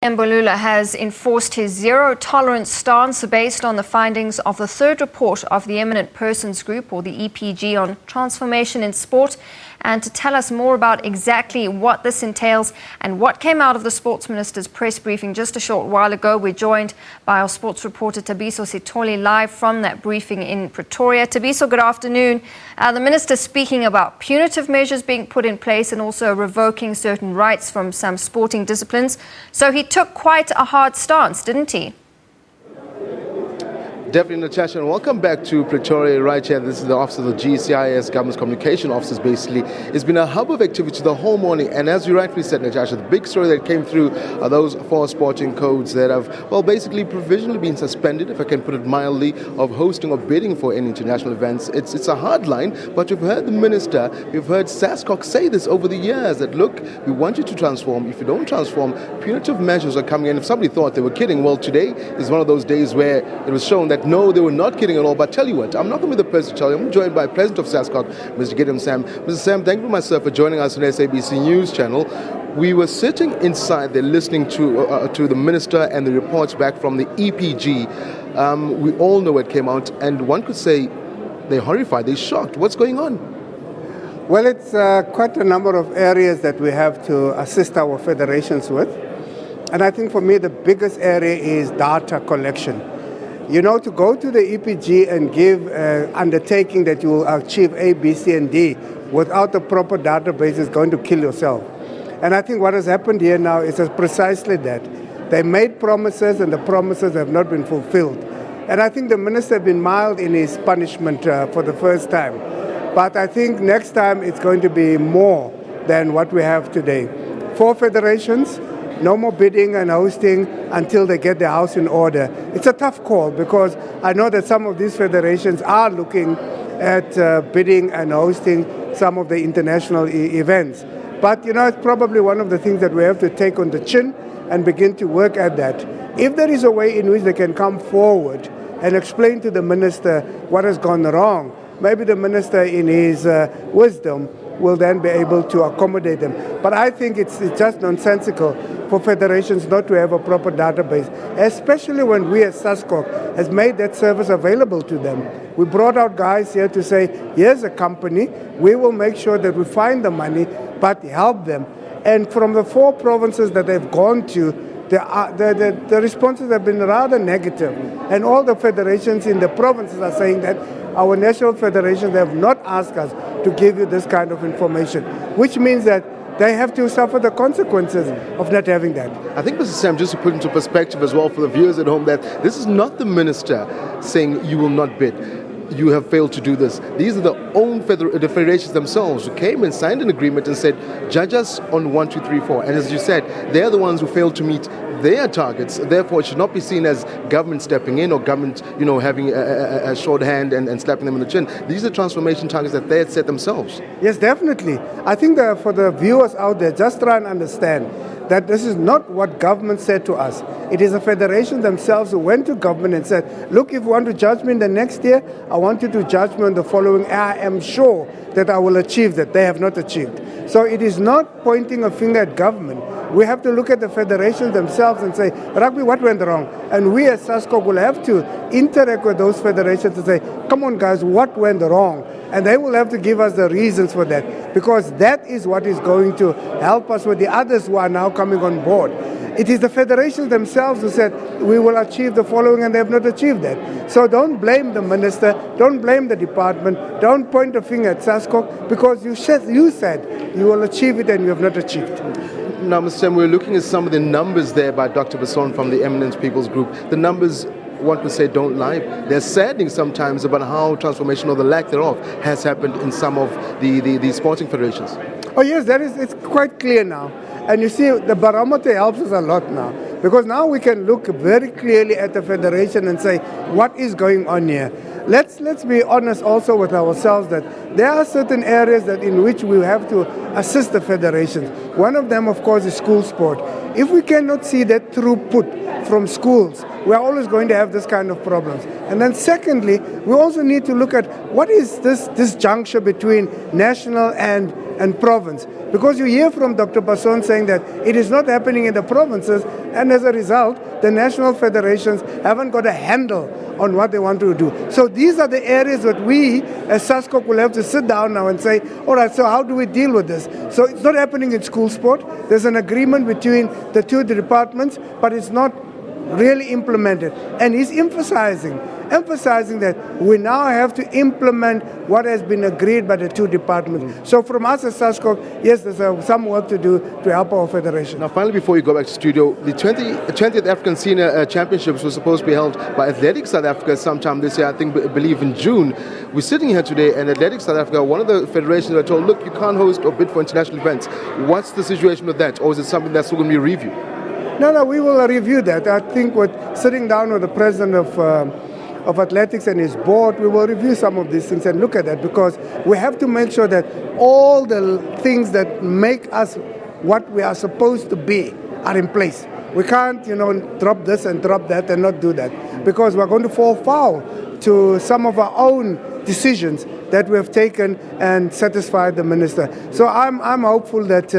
Mbolula has enforced his zero-tolerance stance based on the findings of the third report of the Eminent Persons Group, or the EPG, on transformation in sport. And to tell us more about exactly what this entails and what came out of the Sports Minister's press briefing just a short while ago, we're joined by our sports reporter Thabiso Sithole live from that briefing in Pretoria. Thabiso, good afternoon. The Minister speaking about punitive measures being put in place and also revoking certain rights from some sporting disciplines. So he took quite a hard stance, didn't he? Definitely, Natasha, and welcome back to Pretoria right here. This is the office of the GCIS, Government Communication Officers, basically. It's been a hub of activity the whole morning, and as you rightly said, Natasha, the big story that came through are those 4 sporting codes that have, well, basically provisionally been suspended, if I can put it mildly, of hosting or bidding for any international events. It's a hard line, but we've heard the Minister, we've heard SASCOC say this over the years, that look, we want you to transform. If you don't transform, punitive measures are coming in. If somebody thought they were kidding, well, today is one of those days where it was shown that no, they were not kidding at all. But tell you what, I'm not going to be the person to tell you. I'm joined by President of SASCOC, Mr. Gideon Sam. Mr. Sam, thank you very much, sir, for joining us on SABC News Channel. We were sitting inside there listening to the Minister and the reports back from the EPG. We all know what came out, and one could say they're horrified, they're shocked. What's going on? Well, it's quite a number of areas that we have to assist our federations with. And I think for me, the biggest area is data collection. You know, to go to the EPG and give undertaking that you will achieve A, B, C, and D without a proper database is going to kill yourself. And I think what has happened here now is precisely that. They made promises and the promises have not been fulfilled. And I think the Minister has been mild in his punishment for the first time. But I think next time it's going to be more than what we have today. 4 federations, no more bidding and hosting until they get their house in order. It's a tough call because I know that some of these federations are looking at bidding and hosting some of the international events. But, you know, it's probably one of the things that we have to take on the chin and begin to work at that. If there is a way in which they can come forward and explain to the Minister what has gone wrong, maybe the Minister in his wisdom will then be able to accommodate them. But I think it's just nonsensical for federations not to have a proper database, especially when we as SASCOC has made that service available to them. We brought out guys here to say, here's a company, we will make sure that we find the money, but help them. And from the 4 provinces that they've gone to, the responses have been rather negative. And all the federations in the provinces are saying that our national federations have not asked us to give you this kind of information, which means that they have to suffer the consequences of not having that. I think, Mr. Sam, just to put into perspective as well for the viewers at home, that this is not the Minister saying you will not bid. You have failed to do this. These are the federations themselves who came and signed an agreement and said, judge us on 1, 2, 3, 4. And as you said, they're the ones who failed to meet their targets. Therefore, it should not be seen as government stepping in or government, you know, having a short hand and slapping them on the chin. These are transformation targets that they had set themselves. Yes, definitely. I think that for the viewers out there, just try and understand that this is not what government said to us. It is the federation themselves who went to government and said, look, if you want to judge me in the next year, I want you to judge me on the following. I am sure that I will achieve that. They have not achieved. So it is not pointing a finger at government. We have to look at the federations themselves and say, Rugby, what went wrong? And we as SASCOC will have to interact with those federations and say, come on guys, what went wrong? And they will have to give us the reasons for that, because that is what is going to help us with the others who are now coming on board. It is the federations themselves who said, we will achieve the following, and they have not achieved that. So don't blame the Minister, don't blame the department, don't point a finger at SASCOC, because you said you will achieve it and you have not achieved. Now, Mr. Sam, we're looking at some of the numbers there by Dr. Basson from the Eminent Persons Group. The numbers, one could say, don't lie. They're saddening sometimes about how transformation, or the lack thereof, has happened in some of the sporting federations. Oh yes, it's quite clear now. And you see, the barometer helps us a lot now, because now we can look very clearly at the federation and say, what is going on here? Let's be honest also with ourselves that there are certain areas that in which we have to assist the federations. One of them, of course, is school sport. If we cannot see that throughput from schools, we are always going to have this kind of problems. And then secondly, we also need to look at what is this juncture between national and province. Because you hear from Dr. Basson saying that it is not happening in the provinces, and as a result, the national federations haven't got a handle on what they want to do. So these are the areas that we as SASCOC will have to sit down now and say, all right, so how do we deal with this? So it's not happening in school sport. There's an agreement between the two departments, but it's not really implemented. And he's emphasizing that we now have to implement what has been agreed by the two departments. So from us as SASCOC, yes, there's some work to do to help our federation. Now, finally, before you go back to studio, the 20th African Senior Championships were supposed to be held by Athletics South Africa sometime this year, I believe in June. We're sitting here today, and Athletics South Africa, one of the federations, are told, look, you can't host or bid for international events. What's the situation with that? Or is it something that's still going to be reviewed? No, we will review that. I think with sitting down with the president of athletics and his board, we will review some of these things and look at that, because we have to make sure that all the things that make us what we are supposed to be are in place. We can't, drop this and drop that and not do that, because we're going to fall foul to some of our own decisions that we have taken and satisfied the minister. So I'm hopeful that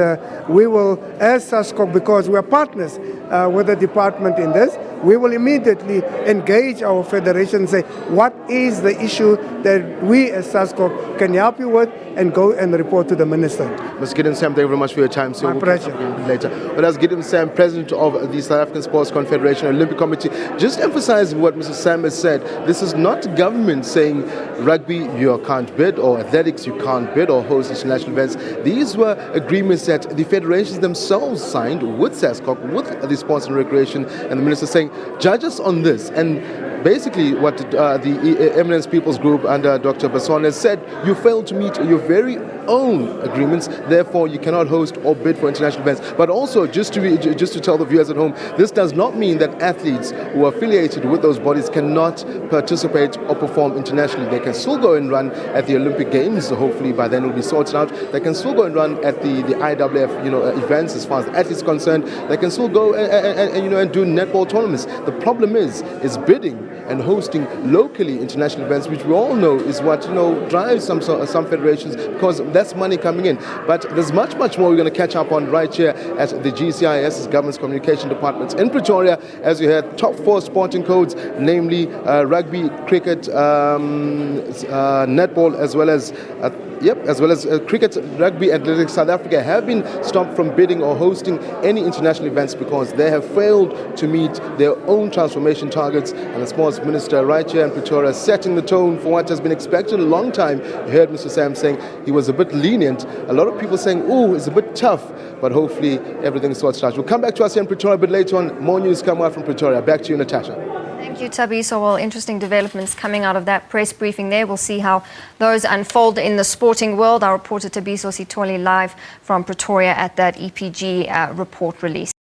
we will, as SASCOC, because we are partners with the department in this, we will immediately engage our federation and say, what is the issue that we as SASCOC can help you with, and go and report to the minister. Mr. Gideon Sam, thank you very much for your time. So My pleasure. Later. Well, that's Gideon Sam, President of the South African Sports Confederation Olympic Committee. Just emphasizing what Mr. Sam has said, this is not government saying rugby you can't bid, or athletics you can't bid or host international events. These were agreements that the federations themselves signed with SASCOC, with the Sports and Recreation, and the minister saying, judge us on this. And basically what the Eminent Persons Group under Dr. Basson has said, you failed to meet your very own agreements, therefore you cannot host or bid for international events. But also, just to tell the viewers at home, this does not mean that athletes who are affiliated with those bodies cannot participate or perform internationally. They can still go and run at the Olympic Games, so hopefully by then it will be sorted out. They can still go and run at the IWF events as far as the athletes are concerned. They can still go and do netball tournaments. The problem is bidding and hosting locally international events, which we all know is what drives some federations, because that's money coming in. But there's much more we're going to catch up on right here at the GCIS's Government's Communication Department in Pretoria. As you heard, top 4 sporting codes, namely rugby, cricket, netball, as well as cricket, rugby, and athletics. South Africa have been stopped from bidding or hosting any international events because they have failed to meet their own transformation targets. And the sports minister right here in Pretoria setting the tone for what has been expected a long time. You heard Mr. Sam saying he was a bit lenient. A lot of people saying, oh, it's a bit tough, but hopefully everything sorts out. We'll come back to us here in Pretoria a bit later on. More news come out from Pretoria. Back to you, Natasha. Thank you, Thabiso. Well, interesting developments coming out of that press briefing there. We'll see how those unfold in the sporting world. Our reporter Thabiso Sithole live from Pretoria at that EPG report release.